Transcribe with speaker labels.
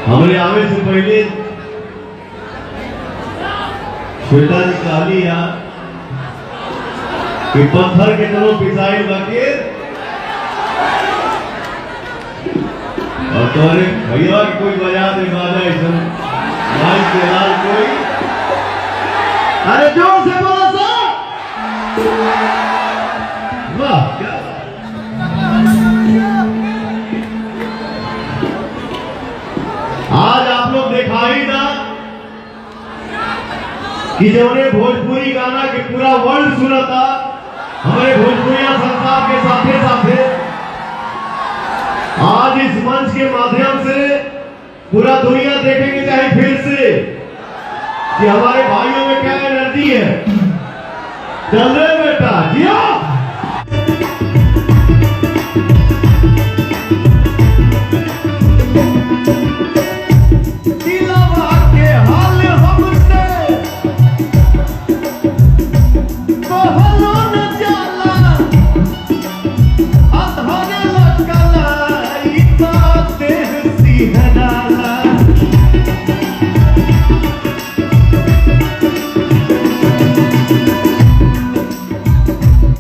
Speaker 1: हमारे आवे से पहले श्वेता जी कहली यार कि पत्थर के तरह पिसाई बाकी और तोरे भैया की कोई बजा दे बाजा ऐसा माइक के लाल कोई अरे जोर से बोलो सर वाह क्या आज आप लोग देखा ही ना कि जो ने भोजपुरी गाना के पूरा वर्ल्ड सुना था हमारे भोजपुरिया संसार के साथे साथे आज इस मंच के माध्यम से पूरा दुनिया देखेंगे चाहे फिर से कि हमारे भाइयों में क्या एनर्जी है। चल रहे बेटा जिया।